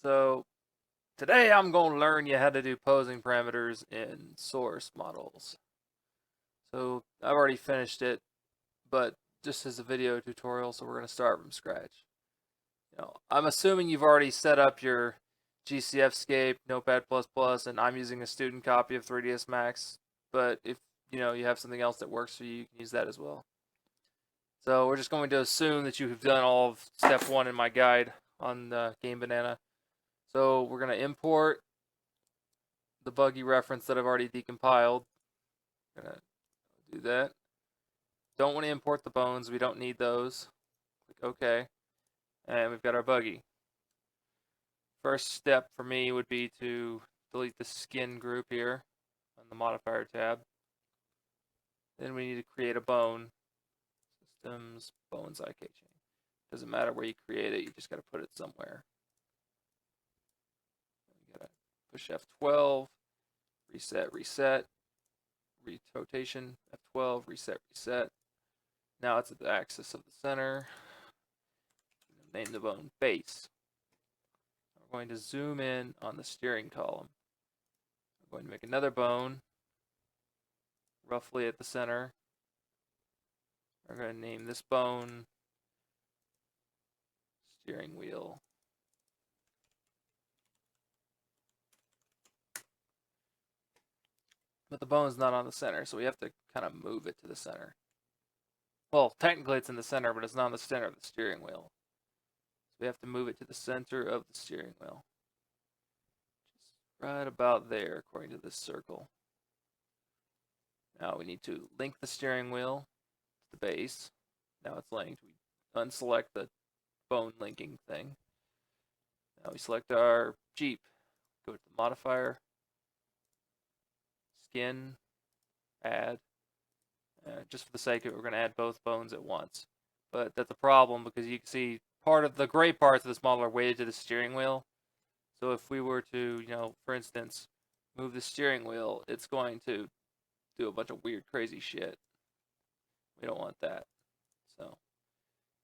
So today I'm going to learn you how to do posing parameters in source models. So I've already finished it, but just as a video tutorial, so we're going to start from scratch. I'm assuming you've already set up your GCFscape, Notepad++, and I'm using a student copy of 3ds Max, but if you have something else that works for you, you can use that as well. So we're just going to assume that you have done all of step 1 in my guide on the Game Banana. So we're going to import the buggy reference that I've already decompiled. Gonna do that. Don't want to import the bones. We don't need those. Click OK. And we've got our buggy. First step for me would be to delete the skin group here on the modifier tab. Then we need to create a bone. Systems, bones, IK chain. Doesn't matter where you create it, you just got to put it somewhere. You got to push F12, reset, rotation, F12, reset. Now it's at the axis of the center. Name the bone base. We're going to zoom in on the steering column. We're going to make another bone roughly at the center. We're going to name this bone steering wheel. But the bone's not on the center, so we have to kind of move it to the center. Well, technically it's in the center, but it's not in the center of the steering wheel. So we have to move it to the center of the steering wheel. Just right about there, according to this circle. Now we need to link the steering wheel to the base. Now it's linked. We unselect the bone linking thing. Now we select our Jeep. Go to the modifier, skin, add. Just for the sake of it, we're going to add both bones at once. But that's a problem because you can see part of the gray parts of this model are weighted to the steering wheel. So if we were to, for instance, move the steering wheel, it's going to do a bunch of weird, crazy shit. We don't want that. So,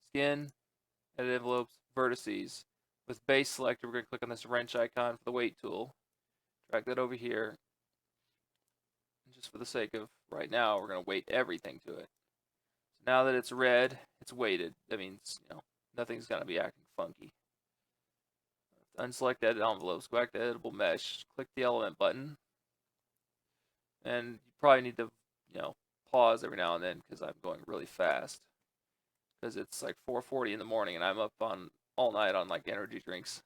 skin, edit envelopes, vertices. With base selector, we're going to click on this wrench icon for the weight tool. Drag that over here. And just for the sake of right now, we're going to weight everything to it. So now that it's red, it's weighted. That means, nothing's going to be acting funky. Unselect edit envelopes, go back to editable mesh, click the element button. And you probably need to, pause every now and then because I'm going really fast. Because it's like 4:40 in the morning and I'm up on all night on like energy drinks.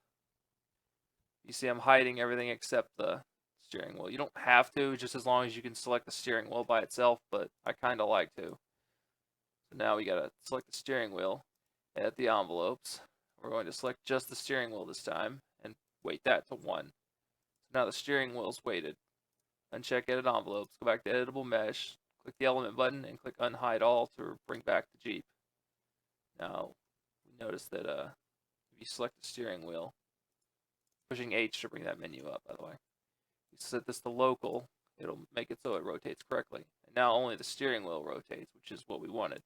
You see I'm hiding everything except the steering wheel. You don't have to, just as long as you can select the steering wheel by itself, but I kind of like to. So now we gotta select the steering wheel, edit the envelopes. We're going to select just the steering wheel this time and weight that to 1. So now the steering wheel's weighted. Uncheck edit envelopes, go back to editable mesh, click the element button and click unhide all to bring back the Jeep. Now, we notice that if you select the steering wheel, pushing H to bring that menu up, by the way. You set this to local, it'll make it so it rotates correctly. And now only the steering wheel rotates, which is what we wanted.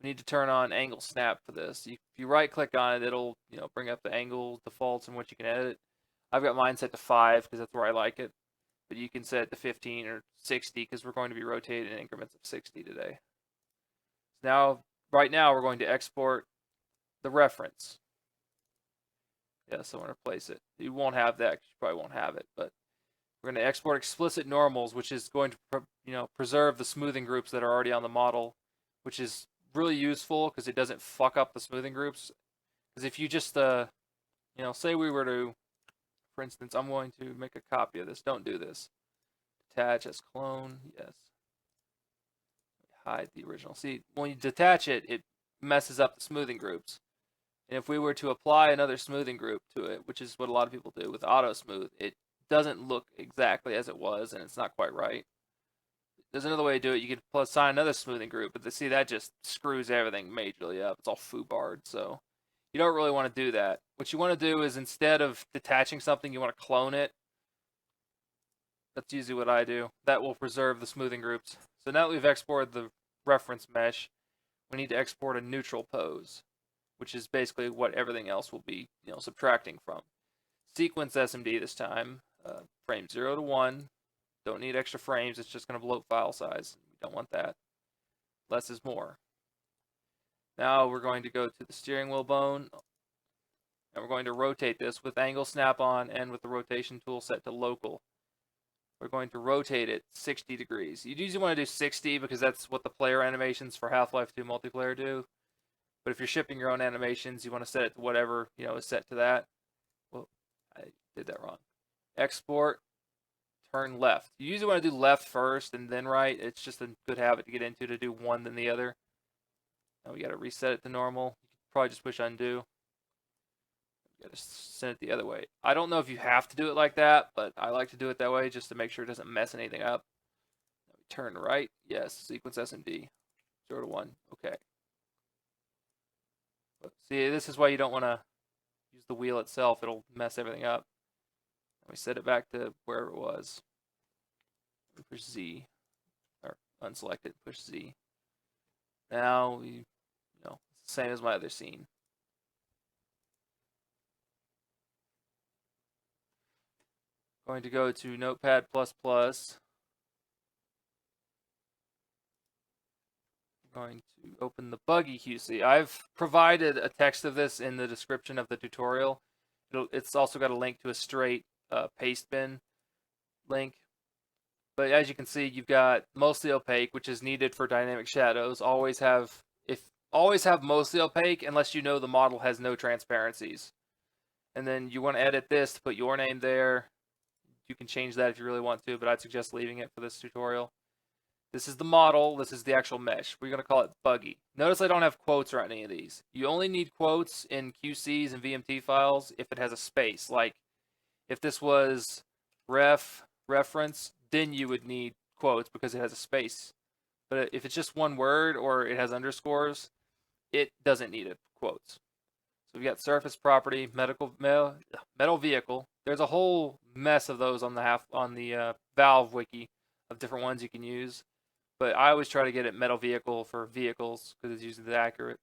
We need to turn on angle snap for this. If you right click on it, it'll bring up the angle defaults and what you can edit. I've got mine set to 5 because that's where I like it. But you can set it to 15 or 60 because we're going to be rotating in increments of 60 today. So right now we're going to export the reference. Yeah, so I'm going to place it. You won't have that because you probably won't have it, but we're going to export explicit normals, which is going to preserve the smoothing groups that are already on the model, which is really useful because it doesn't fuck up the smoothing groups. Because if you just say we were to, for instance, I'm going to make a copy of this. Don't do this. Detach as clone. Yes. Hide the original. See, when you detach it, it messes up the smoothing groups. And if we were to apply another smoothing group to it, which is what a lot of people do with auto smooth, it doesn't look exactly as it was, and it's not quite right. There's another way to do it. You can assign another smoothing group, but see, that just screws everything majorly up. It's all foobarred, so you don't really want to do that. What you want to do is instead of detaching something, you want to clone it. That's usually what I do. That will preserve the smoothing groups. So now that we've exported the reference mesh, we need to export a neutral pose, which is basically what everything else will be, subtracting from. Sequence SMD this time, frame 0 to 1. Don't need extra frames, it's just going to bloat file size. We don't want that. Less is more. Now we're going to go to the steering wheel bone, and we're going to rotate this with angle snap-on and with the rotation tool set to local. We're going to rotate it 60 degrees. You usually want to do 60 because that's what the player animations for Half-Life 2 multiplayer do. But if you're shipping your own animations, you want to set it to whatever, is set to that. Well, I did that wrong. Export, turn left. You usually want to do left first and then right. It's just a good habit to get into to do one then the other. Now we got to reset it to normal. You can probably just push undo. You got to send it the other way. I don't know if you have to do it like that, but I like to do it that way just to make sure it doesn't mess anything up. Now we turn right. Yes, sequence SMD. 0 to 1. Okay. But see, this is why you don't want to use the wheel itself. It'll mess everything up. And we set it back to wherever it was. We push Z. Or unselect it, push Z. Now we, it's the same as my other scene. Going to go to Notepad++. Going to open the buggy QC. I've provided a text of this in the description of the tutorial. It's also got a link to a straight paste bin link. But as you can see, you've got mostly opaque, which is needed for dynamic shadows. Always have mostly opaque unless you know the model has no transparencies. And then you want to edit this to put your name there. You can change that if you really want to, but I'd suggest leaving it for this tutorial. This is the model. This is the actual mesh. We're going to call it buggy. Notice I don't have quotes or any of these. You only need quotes in QCs and VMT files if it has a space. Like if this was reference, then you would need quotes because it has a space. But if it's just one word or it has underscores, it doesn't need quotes. So we've got surface property, metal vehicle. There's a whole mess of those on the Valve wiki of different ones you can use. But I always try to get it metal vehicle for vehicles because it's usually the accurate.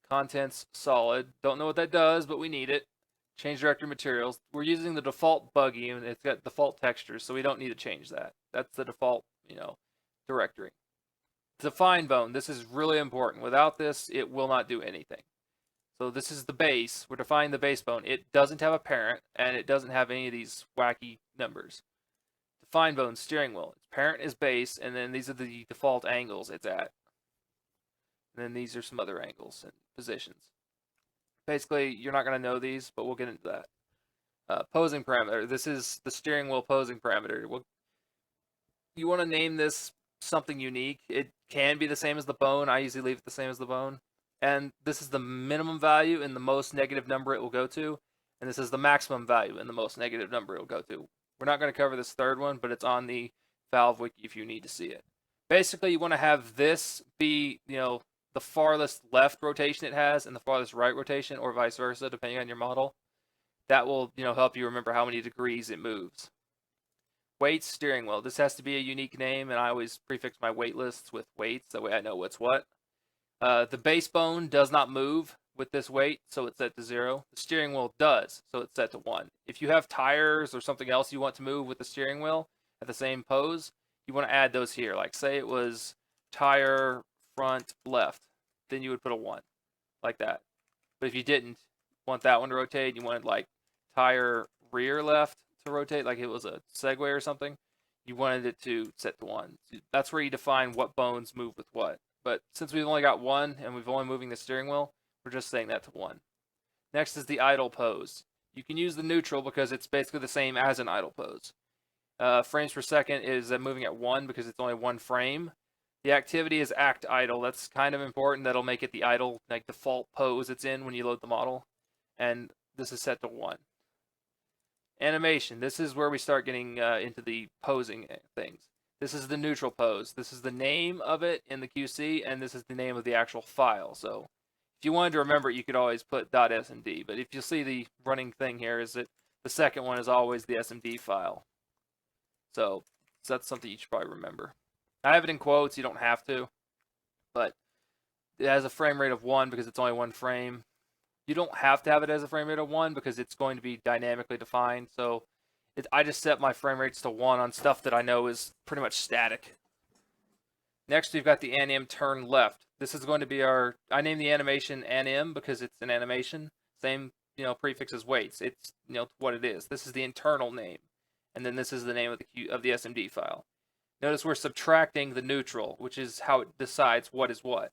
Contents solid. Don't know what that does, but we need it. Change directory materials. We're using the default buggy and it's got default textures, so we don't need to change that. That's the default, directory. Define bone. This is really important. Without this, it will not do anything. So this is the base. We're defining the base bone. It doesn't have a parent, and it doesn't have any of these wacky numbers. Define bone, steering wheel. Its parent is base, and then these are the default angles it's at. And then these are some other angles and positions. Basically, you're not going to know these, but we'll get into that. Posing parameter. This is the steering wheel posing parameter. You want to name this something unique. It can be the same as the bone. I usually leave it the same as the bone. And this is the minimum value and the most negative number it will go to. And this is the maximum value and the most negative number it will go to. We're not going to cover this third one, but it's on the Valve wiki if you need to see it. Basically, you want to have this be, the farthest left rotation it has and the farthest right rotation, or vice versa, depending on your model. That will, help you remember how many degrees it moves. Weights, steering wheel. This has to be a unique name, and I always prefix my weight lists with weights. That way I know what's what. The base bone does not move with this weight, so it's set to 0. The steering wheel does, so it's set to 1. If you have tires or something else you want to move with the steering wheel at the same pose, you want to add those here. Like say it was tire front left, then you would put a 1, like that. But if you didn't want that one to rotate, you wanted like tire rear left to rotate, like it was a Segway or something, you wanted it to set to 1. That's where you define what bones move with what. But since we've only got 1 and we've only moving the steering wheel, we're just saying that to 1. Next is the idle pose. You can use the neutral because it's basically the same as an idle pose. Frames per second is moving at 1 because it's only 1 frame. The activity is act idle. That's kind of important. That'll make it the idle, like default pose it's in when you load the model. And this is set to 1. Animation. This is where we start getting into the posing things. This is the neutral pose. This is the name of it in the QC, and this is the name of the actual file. So if you wanted to remember it, you could always put .smd. But if you see the running thing here is that the second one is always the SMD file. So that's something you should probably remember. I have it in quotes. You don't have to. But it has a frame rate of 1 because it's only 1 frame. You don't have to have it as a frame rate of 1 because it's going to be dynamically defined. So I just set my frame rates to 1 on stuff that I know is pretty much static. Next, we've got the anim turn left. This is going to be I named the animation anim because it's an animation. Same, prefix as weights. It's, what it is. This is the internal name. And then this is the name of the SMD file. Notice we're subtracting the neutral, which is how it decides what is what.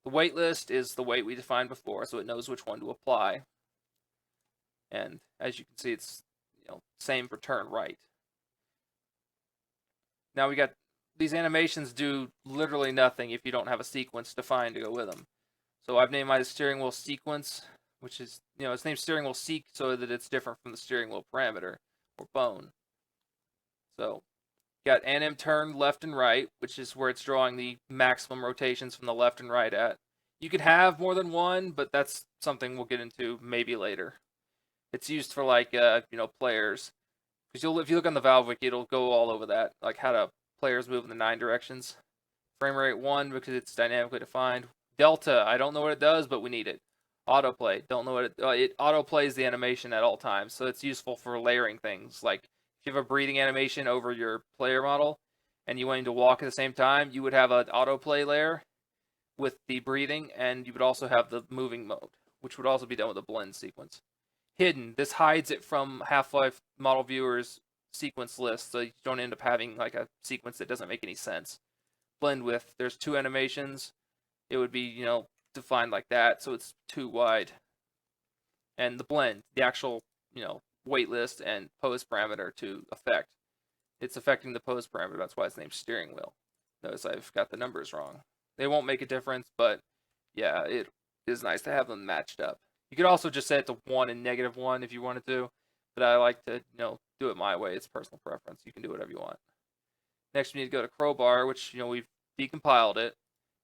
The weight list is the weight we defined before, so it knows which one to apply. And as you can see, it's same for turn right. Now we got these animations do literally nothing if you don't have a sequence defined to go with them. So I've named my steering wheel sequence, which is, it's named steering wheel seek so that it's different from the steering wheel parameter or bone. So got anim turn left and right, which is where it's drawing the maximum rotations from the left and right at. You could have more than one, but that's something we'll get into maybe later. It's used for players, because if you look on the Valve wiki, it'll go all over that, like how to players move in the 9 directions. Frame rate 1 because it's dynamically defined. Delta, I don't know what it does, but we need it. Autoplay, don't know what it autoplays the animation at all times, so it's useful for layering things. Like if you have a breathing animation over your player model, and you want him to walk at the same time, you would have an autoplay layer with the breathing, and you would also have the moving mode, which would also be done with a blend sequence. Hidden, this hides it from Half-Life model viewers sequence list, so you don't end up having like a sequence that doesn't make any sense. Blend with, there's 2 animations, it would be, defined like that, so it's 2 wide. And the blend, the actual, weight list and pose parameter to affect. It's affecting the pose parameter, that's why it's named steering wheel. Notice I've got the numbers wrong. They won't make a difference, but yeah, it is nice to have them matched up. You could also just set it to 1 and -1 if you wanted to, but I like to, do it my way. It's personal preference. You can do whatever you want. Next, we need to go to crowbar, which, we've decompiled it.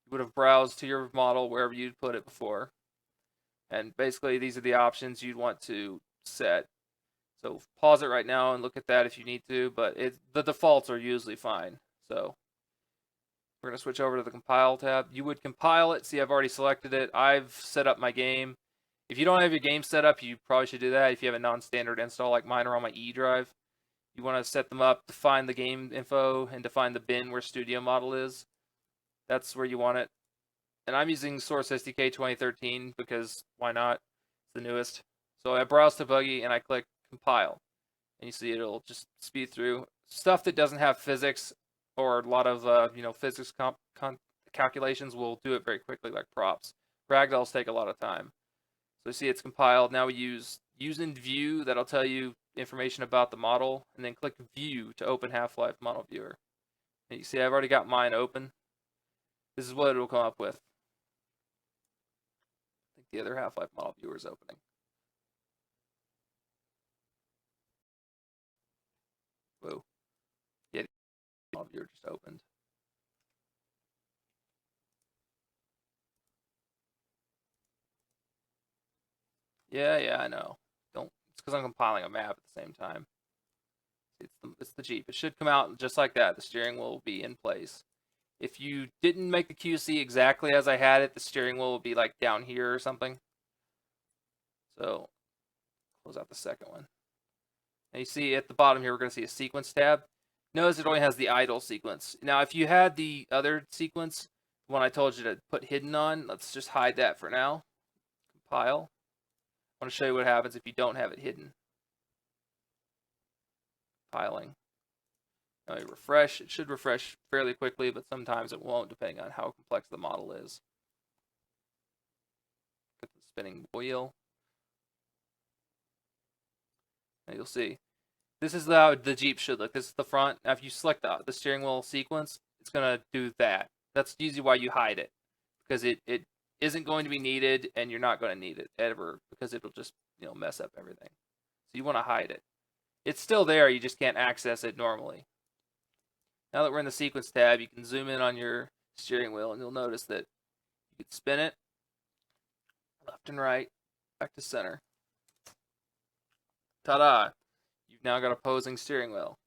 You would have browsed to your model wherever you'd put it before. And basically, these are the options you'd want to set. So pause it right now and look at that if you need to, but the defaults are usually fine. So we're going to switch over to the compile tab. You would compile it. See, I've already selected it. I've set up my game. If you don't have your game set up, you probably should do that. If you have a non-standard install like mine are on my E drive, you want to set them up, define the game info, and define the bin where studio model is. That's where you want it. And I'm using Source SDK 2013 because why not? It's the newest. So I browse to Buggy and I click compile. And you see it'll just speed through. Stuff that doesn't have physics or a lot of physics calculations will do it very quickly, like props. Ragdolls take a lot of time. So you see it's compiled. Now we use in view. That'll tell you information about the model, and then click view to open Half-Life model viewer. And you see I've already got mine open. This is what it will come up with. I think the other Half-Life model viewer is opening. Whoa. Yeah, the model viewer just opened. Yeah, I know. It's because I'm compiling a map at the same time. It's the Jeep. It should come out just like that. The steering wheel will be in place. If you didn't make the QC exactly as I had it, the steering wheel will be like down here or something. So close out the second one. And you see at the bottom here, we're going to see a sequence tab. Notice it only has the idle sequence. Now, if you had the other sequence, the one I told you to put hidden on, let's just hide that for now. Compile. I want to show you what happens if you don't have it hidden. Compiling. Now you refresh. It should refresh fairly quickly, but sometimes it won't, depending on how complex the model is. Click the spinning wheel. And you'll see. This is how the Jeep should look. This is the front. Now, if you select the steering wheel sequence, it's going to do that. That's usually why you hide it, because it isn't going to be needed, and you're not going to need it ever, because it'll just mess up everything. So you want to hide it. It's still there. You just can't access it normally. Now that we're in the sequence tab, you can zoom in on your steering wheel, and you'll notice that you can spin it left and right, back to center. Ta-da! You've now got a posing steering wheel.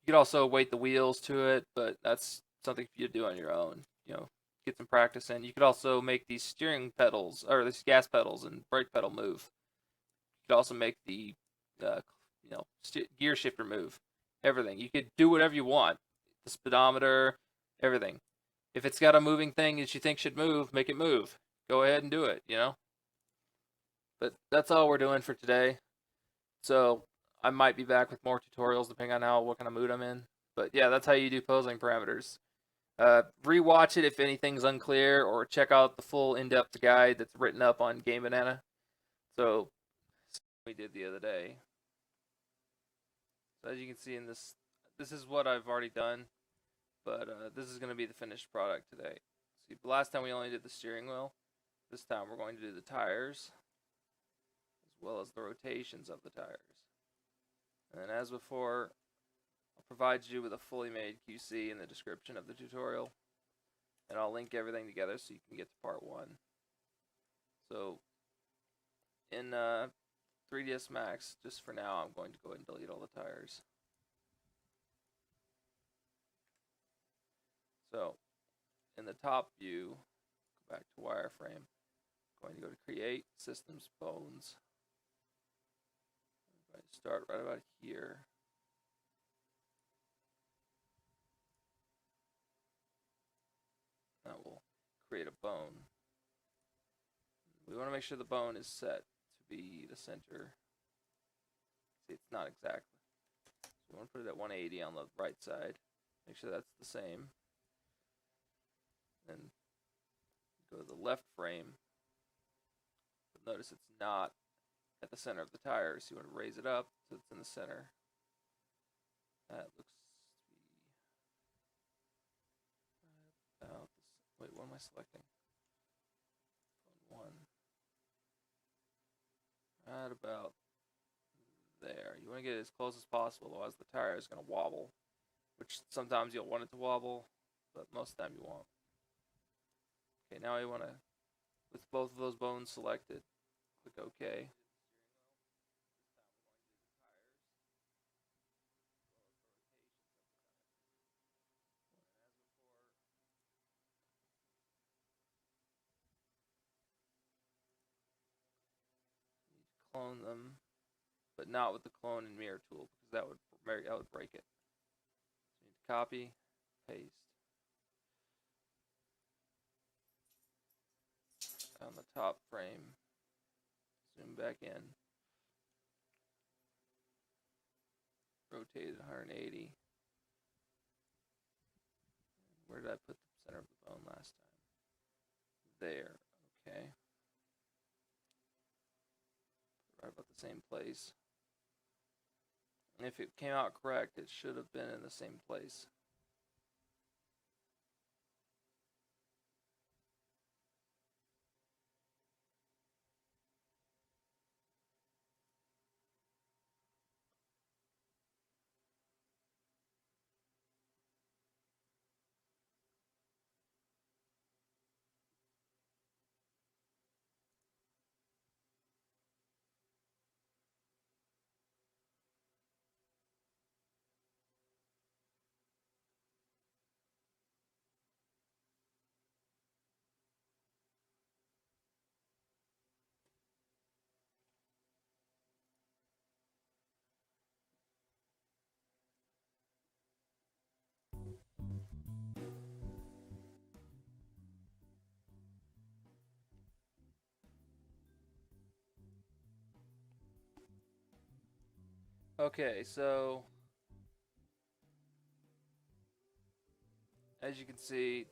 You could also weight the wheels to it, but that's something you do on your own. get some practice in. You could also make these steering pedals or these gas pedals and brake pedal move. You could also make the gear shifter move. Everything. You could do whatever you want. The speedometer, everything. If it's got a moving thing that you think should move, make it move. Go ahead and do it, But that's all we're doing for today. So I might be back with more tutorials depending on what kind of mood I'm in. But yeah, that's how you do posing parameters. Rewatch it if anything's unclear, or check out the full in-depth guide that's written up on Game Banana. So we did the other day. So as you can see in this is what I've already done, but this is going to be the finished product today. See, last time we only did the steering wheel. This time we're going to do the tires, as well as the rotations of the tires. And then as before, I'll provide you with a fully made QC in the description of the tutorial, and I'll link everything together so you can get to part 1. So in 3ds Max, just for now, I'm going to go ahead and delete all the tires. So in the top view, go back to wireframe. I'm going to go to Create, Systems, Bones. I'm going to start right about here. That will create a bone. We want to make sure the bone is set to be the center. See, it's not exactly. So we want to put it at 180 on the right side. Make sure that's the same. Then go to the left frame. But notice it's not at the center of the tire, so you want to raise it up so it's in the center. That looks to be about this. Wait, what am I selecting? One. Right about there. You want to get it as close as possible, otherwise the tire is going to wobble, which sometimes you'll want it to wobble, but most of the time you won't. Okay, now you want to, with both of those bones selected, click OK. Clone them, but not with the clone and mirror tool, because that would break it. So you need to copy, paste. On the top frame, zoom back in, rotate it 180. Where did I put the center of the bone last time? There, okay. Right about the same place. And if it came out correct, it should have been in the same place. Okay, so as you can see,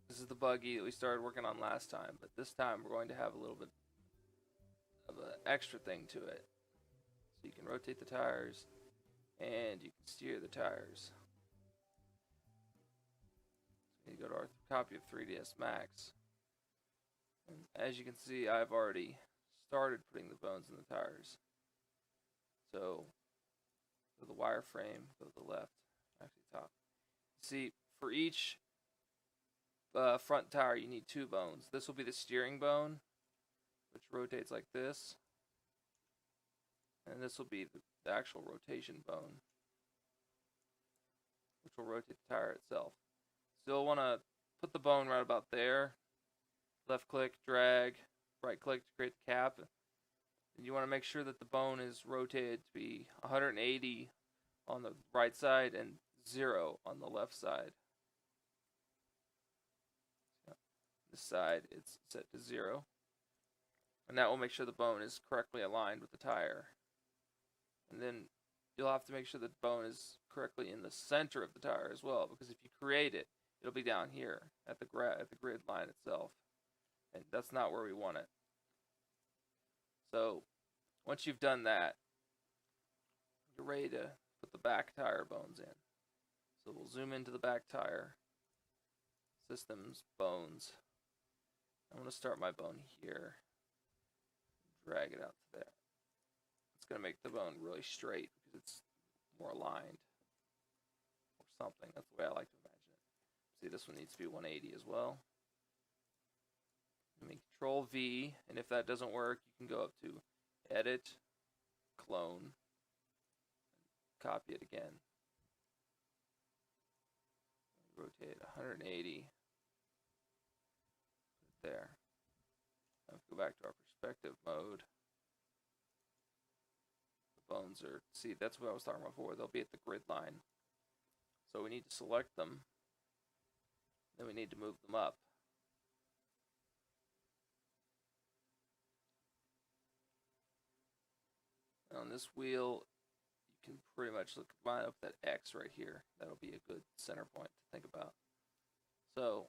this is the buggy that we started working on last time, but this time we're going to have a little bit of an extra thing to it. So you can rotate the tires, and you can steer the tires. So you go to our copy of 3ds Max, and as you can see, I've already started putting the bones in the tires. So go to the wireframe, go to the left, actually top. See, for each front tire, you need 2 bones. This will be the steering bone, which rotates like this, and this will be the actual rotation bone, which will rotate the tire itself. Still want to put the bone right about there. Left click, drag, right click to create the cap. And you want to make sure that the bone is rotated to be 180 on the right side and 0 on the left side. This side it's set to 0. And that will make sure the bone is correctly aligned with the tire. And then you'll have to make sure the bone is correctly in the center of the tire as well, because if you create it, it'll be down here at the grid line itself. And that's not where we want it. So once you've done that, you're ready to put the back tire bones in. So we'll zoom into the back tire, systems, bones. I'm going to start my bone here, drag it out to there. It's going to make the bone really straight because it's more aligned or something. That's the way I like to imagine it. See, this one needs to be 180 as well. Let me Control V, and if that doesn't work, you can go up to Edit, Clone, copy it again. Rotate 180. Put it there. Now if we go back to our perspective mode, the bones are, see, that's what I was talking about before. They'll be at the grid line. So we need to select them. Then we need to move them up. And on this wheel, you can pretty much line up that X right here. That'll be a good center point to think about. So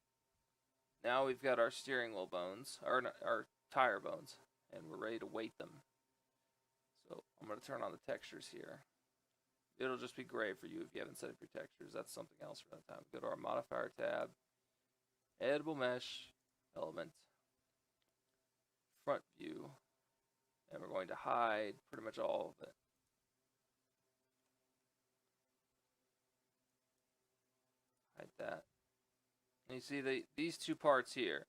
now we've got our steering wheel bones, or our tire bones, and we're ready to weight them. So I'm going to turn on the textures here. It'll just be gray for you if you haven't set up your textures. That's something else for that time. Go to our modifier tab, editable mesh, element, front view, and we're going to hide pretty much all of it. Hide that. And you see these two parts here,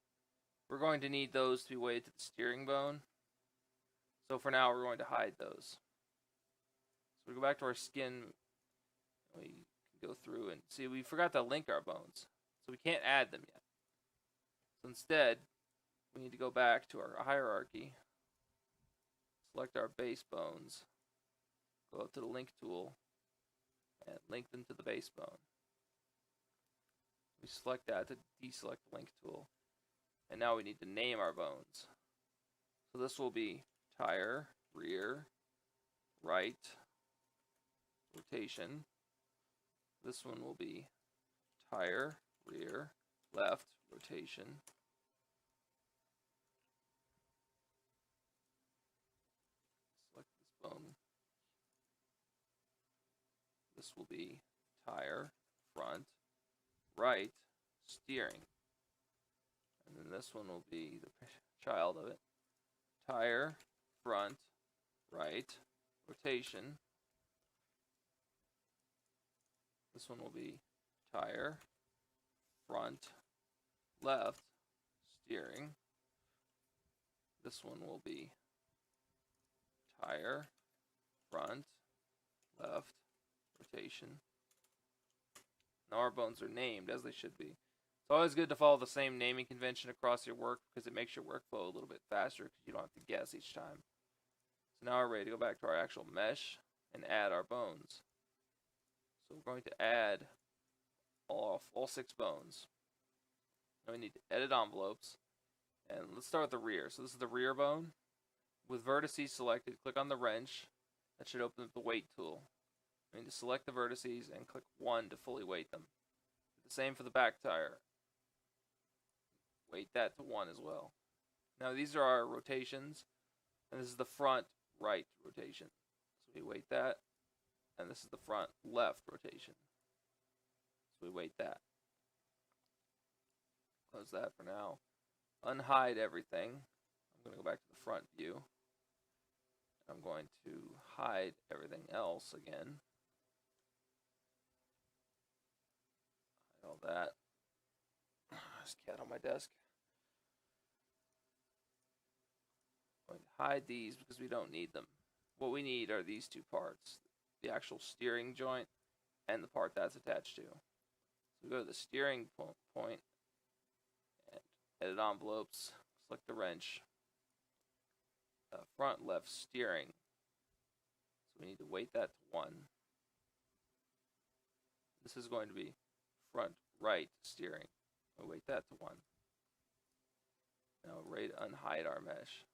we're going to need those to be weighted to the steering bone. So for now, we're going to hide those. So we go back to our skin. We can go through and see we forgot to link our bones. So we can't add them yet. So instead, we need to go back to our hierarchy. Select our base bones. Go up to the link tool and link them to the base bone. We select that to deselect the link tool. And now we need to name our bones. So this will be tire, rear, right, rotation. This one will be tire, rear, left, rotation. Select this bone. This will be tire, front, right, steering. And then this one will be the child of it. Tire, front, right, rotation. This one will be tire, front, left, steering. This one will be tire, front, left, rotation. Now our bones are named as they should be. It's always good to follow the same naming convention across your work because it makes your workflow a little bit faster because you don't have to guess each time. So now we're ready to go back to our actual mesh and add our bones. So we're going to add all 6 bones. Now we need to edit envelopes. And let's start with the rear. So this is the rear bone. With vertices selected, click on the wrench. That should open up the weight tool. We need to select the vertices and click 1 to fully weight them. Do the same for the back tire. Weight that to 1 as well. Now these are our rotations. And this is the front right rotation. So we weight that. And this is the front left rotation. So we weight that. Close that for now. Unhide everything. I'm going to go back to the front view. I'm going to hide everything else again. Hide all that. There's a cat on my desk. I'm going to hide these because we don't need them. What we need are these 2 parts. The actual steering joint and the part that's attached to. So we go to the steering point Edit envelopes. Select the wrench. Front left steering. So we need to weight that to 1. This is going to be front right steering. We'll weight that to 1. Now ready to unhide our mesh.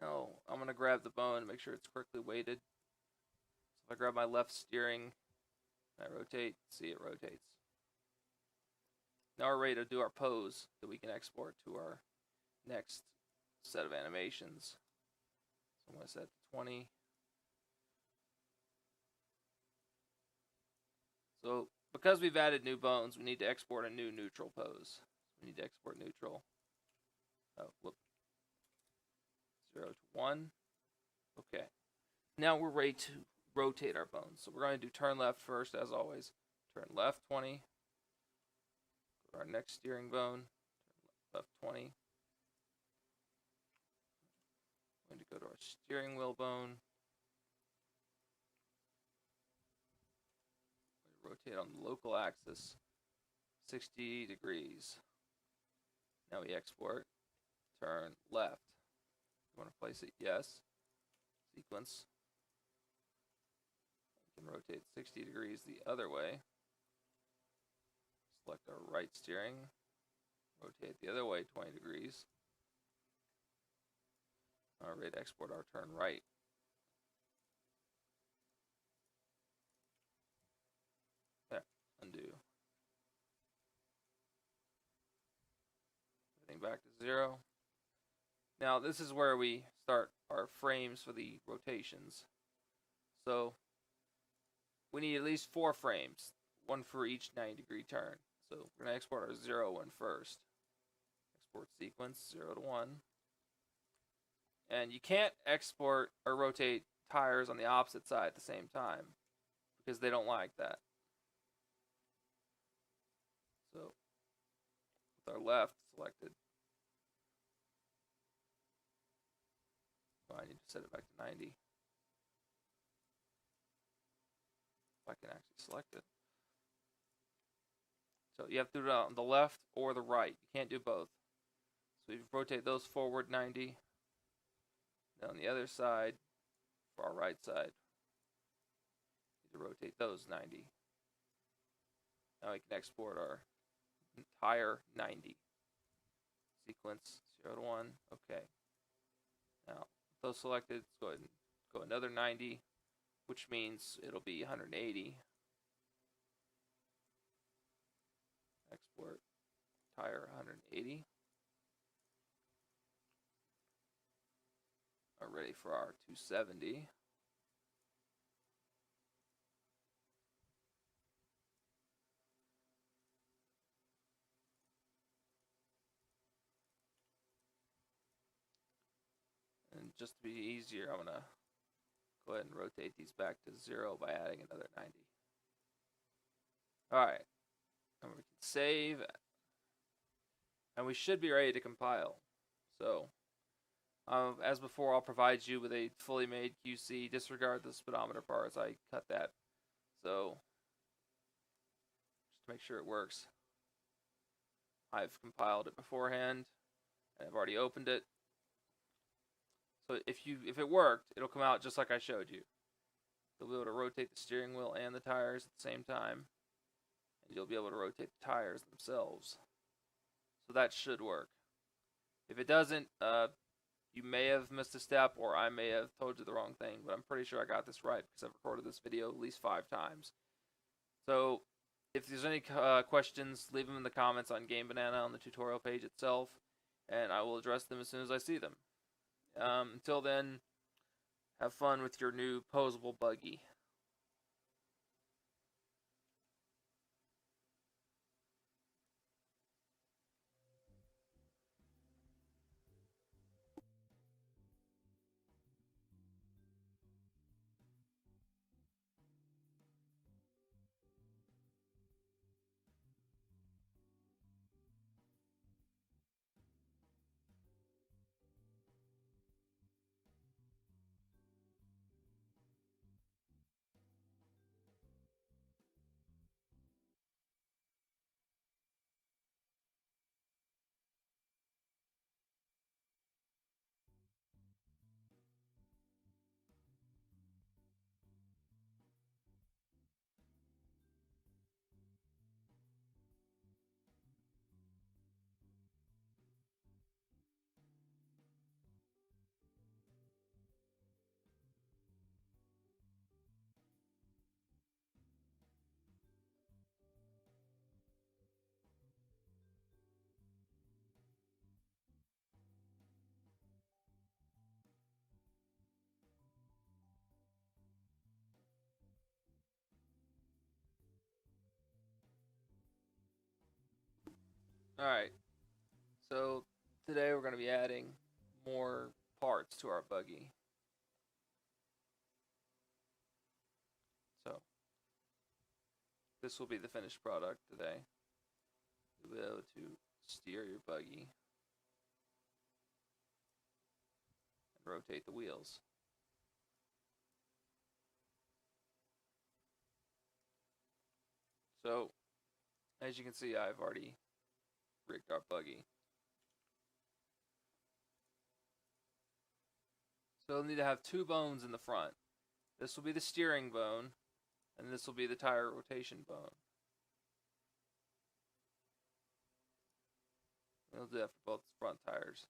Now I'm going to grab the bone and make sure it's correctly weighted. So if I grab my left steering, I rotate, see it rotates. Now we're ready to do our pose that we can export to our next set of animations. So I'm going to set to 20. So because we've added new bones, we need to export a new neutral pose. We need to export neutral. Oh, whoop. 0 to 1. Okay. Now we're ready to rotate our bones. So we're going to do turn left first, as always. Turn left 20. Go to our next steering bone. Turn left 20. We're going to go to our steering wheel bone. Rotate on the local axis 60 degrees. Now we export, turn left. You want to place it? Yes. Sequence. We can rotate 60 degrees the other way. Select our right steering. Rotate the other way 20 degrees. Now we're ready to export our turn right. Undo. Everything back to 0. Now this is where we start our frames for the rotations. So we need at least 4 frames, 1 for each 90-degree turn. So we're going to export our 0 one first. Export sequence 0 to 1. And you can't export or rotate tires on the opposite side at the same time because they don't like that. So with our left selected, I need to set it back to 90. If I can actually select it. So you have to do it on the left or the right. You can't do both. So you rotate those forward 90. Then on the other side, for our right side, you need to rotate those 90. Now we can export our entire 90. Sequence 0 to 1. Okay. Now, with those selected, let's go ahead and go another 90, which means it'll be 180. Export tire 180. Are ready for our 270. And just to be easier, I'm going to go ahead and rotate these back to 0 by adding another 90. Alright, and we can save, and we should be ready to compile. So, as before, I'll provide you with a fully made QC. Disregard the speedometer parts, I cut that. So, just to make sure it works. I've compiled it beforehand, and I've already opened it. So if it worked, it'll come out just like I showed you. You'll be able to rotate the steering wheel and the tires at the same time. And you'll be able to rotate the tires themselves. So that should work. If it doesn't, you may have missed a step, or I may have told you the wrong thing, but I'm pretty sure I got this right because I've recorded this video at least 5 times. So if there's any questions, leave them in the comments on Game Banana on the tutorial page itself, and I will address them as soon as I see them. Until then, have fun with your new posable buggy. Alright, so today we're going to be adding more parts to our buggy. So this will be the finished product today. You'll be able to steer your buggy and rotate the wheels. So as you can see, I've already rigged our buggy. So you'll need to have two bones in the front. This will be the steering bone, and this will be the tire rotation bone. We'll do that for both front tires.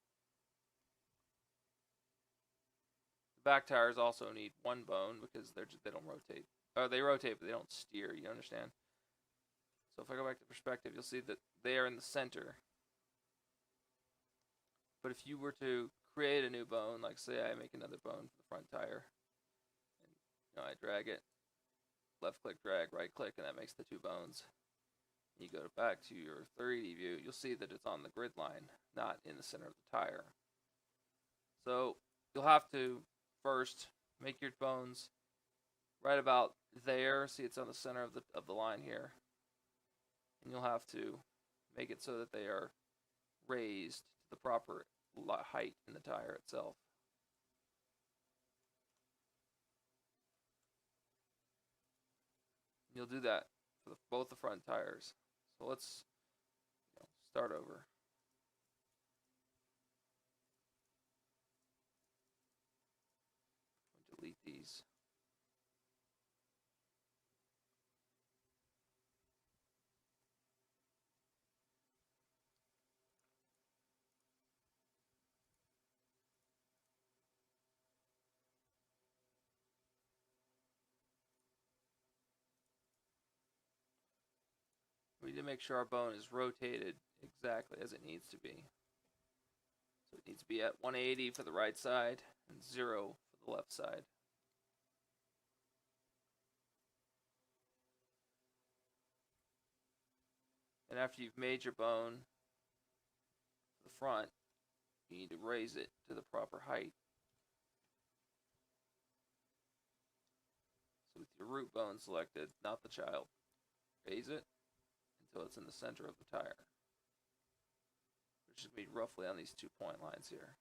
The back tires also need one bone because they don't rotate. They rotate, but they don't steer. You understand? So if I go back to perspective, you'll see that they are in the center. But if you were to create a new bone, like say I make another bone for the front tire, and I drag it, left click, drag, right click, and that makes the two bones. You go back to your 3D view, you'll see that it's on the grid line, not in the center of the tire. So you'll have to first make your bones right about there. See, it's on the center of the line here, and you'll have to make it so that they are raised to the proper height in the tire itself. You'll do that for both the front tires. So let's start over. Delete these. We need to make sure our bone is rotated exactly as it needs to be. So it needs to be at 180 for the right side and 0 for the left side. And after you've made your bone for the front, you need to raise it to the proper height. So with your root bone selected, not the child, raise it until it's in the center of the tire, which should be roughly on these 2 point lines here.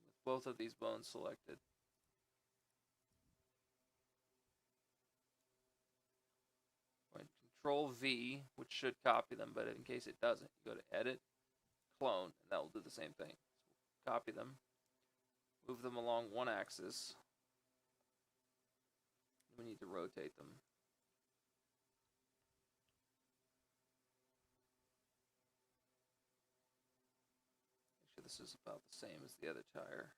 With both of these bones selected, Control V, which should copy them, but in case it doesn't, you go to Edit, Clone, and that will do the same thing. So copy them, move them along one axis. We need to rotate them. Make sure this is about the same as the other tire.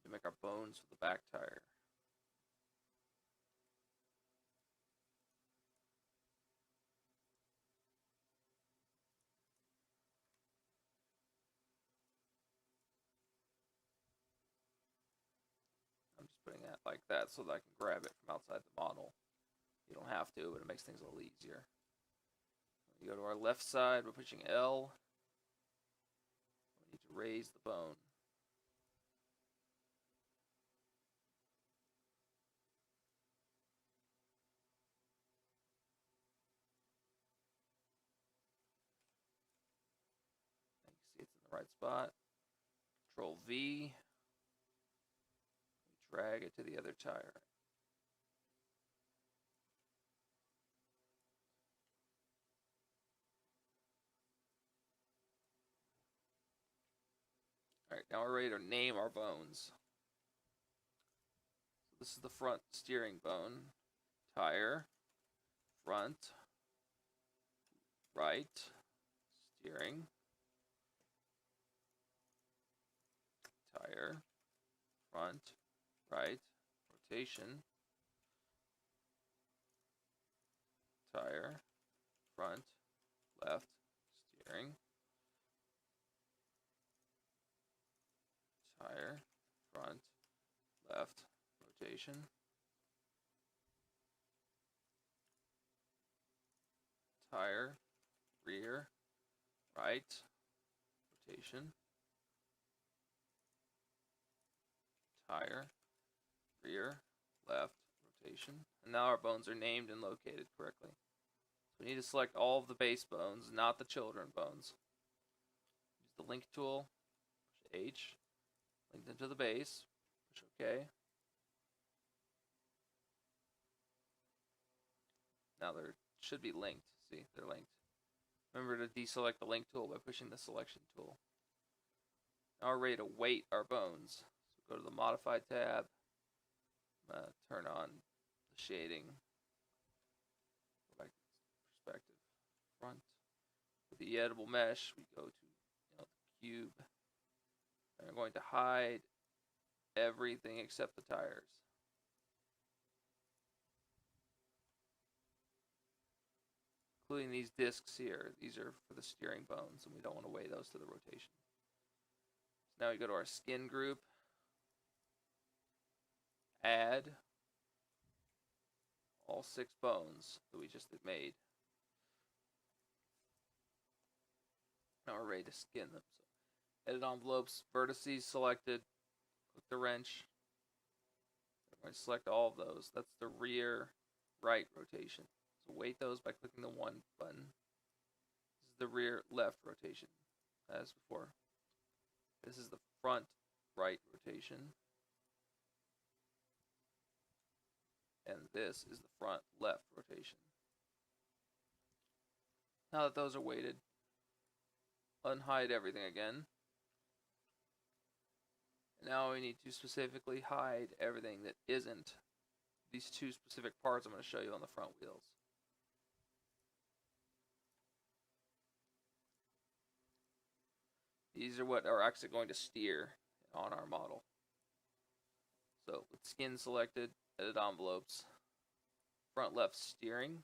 We need to make our bones for the back tire. I'm just putting that like that so that I can grab it from outside the model. You don't have to, but it makes things a little easier. We go to our left side, we're pushing L. We need to raise the bone. You see it's in the right spot. Control V. We drag it to the other tire. Alright, now we're ready to name our bones. So this is the front steering bone. Tire. Front. Right. Steering. Tire. Front. Right. Rotation. front, left, steering, tire, front, left, rotation, tire, rear, right, rotation, tire, rear, left, rotation. And now our bones are named and located correctly. So we need to select all of the base bones, not the children bones. Use the link tool, push H, link them to the base, push OK. Now they should be linked. See, they're linked. Remember to deselect the link tool by pushing the selection tool. Now we're ready to weight our bones. So go to the Modify tab, turn on the shading, go back to perspective, front. With the editable mesh, we go to the cube, and we're going to hide everything except the tires. Including these discs here. These are for the steering bones, and we don't want to weigh those to the rotation. So now we go to our skin group, add all 6 bones that we just made. Now we're ready to skin them. So edit envelopes, vertices selected, click the wrench. We're going to select all of those. That's the rear right rotation. So weight those by clicking the 1 button. This is the rear left rotation, as before. This is the front right rotation. And this is the front left rotation. Now that those are weighted, unhide everything again. And now we need to specifically hide everything that isn't these 2 specific parts I'm going to show you on the front wheels. These are what are actually going to steer on our model. So with skin selected, edit envelopes, front left steering,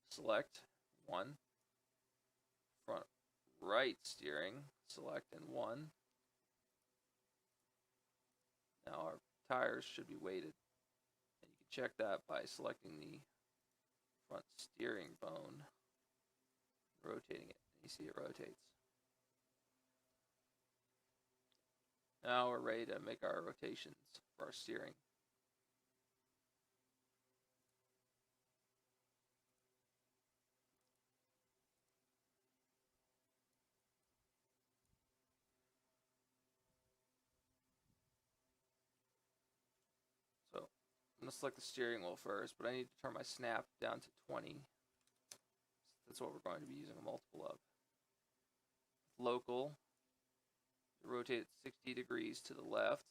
select 1, front right steering, select and 1. Now our tires should be weighted. And you can check that by selecting the front steering bone, rotating it, and you see it rotates. Now we're ready to make our rotations for our steering. So I'm going to select the steering wheel first, but I need to turn my snap down to 20. That's what we're going to be using a multiple of. Local, rotate it 60 degrees to the left.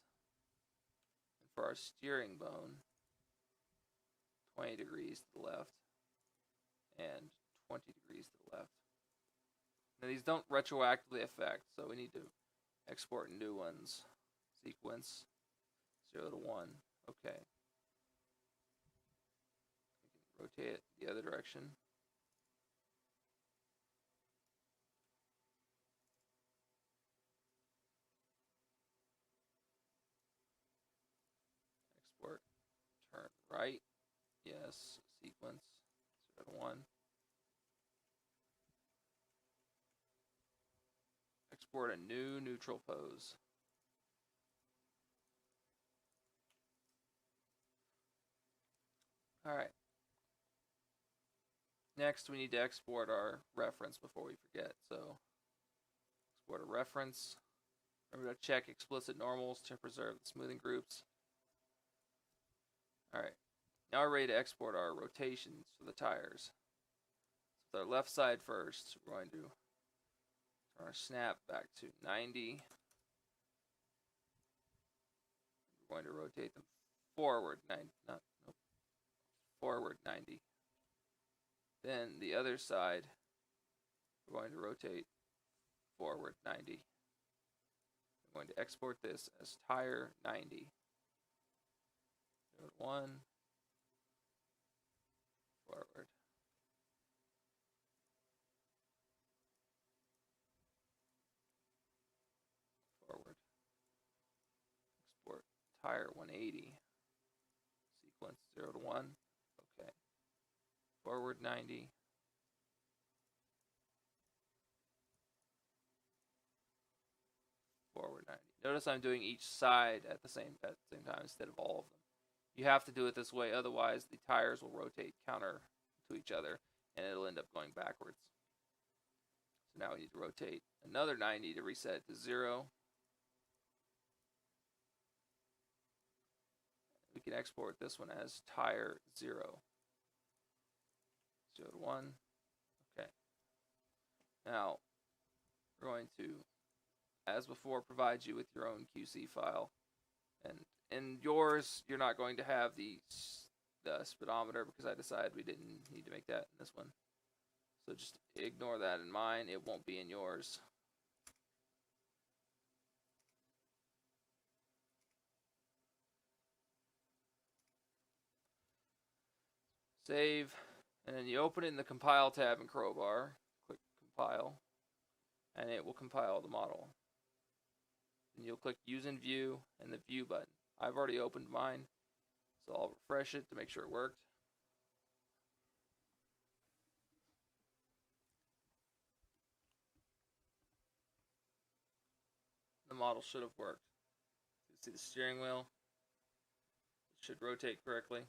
And for our steering bone, 20 degrees to the left and 20 degrees to the left. Now these don't retroactively affect, so we need to export new ones. Sequence 0 to 1. Okay. We can rotate it the other direction. Export, turn right. Yes, sequence 0 to 1. Export a new neutral pose. Alright. Next, we need to export our reference before we forget. So, export a reference. Remember to check explicit normals to preserve the smoothing groups. Alright. Now we're ready to export our rotations for the tires. So, with our left side first, we're going to turn our snap back to 90. We're going to rotate them forward 90. Forward 90. Then the other side, we're going to rotate forward 90. I'm going to export this as tire 90. 1, forward. tire 180. Sequence 0 to 1. Okay. Forward 90. Forward 90. Notice I'm doing each side at the same time instead of all of them. You have to do it this way, otherwise the tires will rotate counter to each other and it'll end up going backwards. So now we need to rotate another 90 to reset it to 0. We can export this one as tire 0. 0 to 1. Okay. Now we're going to, as before, provide you with your own QC file. And in yours, you're not going to have the speedometer because I decided we didn't need to make that in this one. So just ignore that in mine. It won't be in yours. Save, and then you open it in the Compile tab in Crowbar. Click Compile, and it will compile the model. And you'll click Use in View and the View button. I've already opened mine, so I'll refresh it to make sure it worked. The model should have worked. You see the steering wheel. It should rotate correctly. And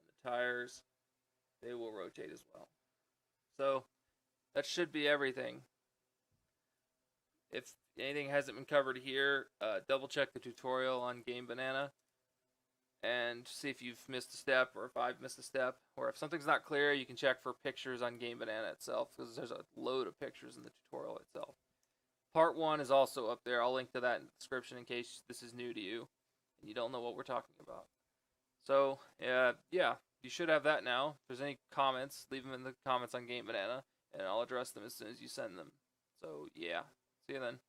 the tires, they will rotate as well. So that should be everything. If anything hasn't been covered here, double check the tutorial on Game Banana and see if you've missed a step or if I've missed a step. Or if something's not clear, you can check for pictures on Game Banana itself because there's a load of pictures in the tutorial itself. Part 1 is also up there. I'll link to that in the description in case this is new to you and you don't know what we're talking about. So, yeah, you should have that now. If there's any comments, leave them in the comments on Game Banana, and I'll address them as soon as you send them. So, yeah, see you then.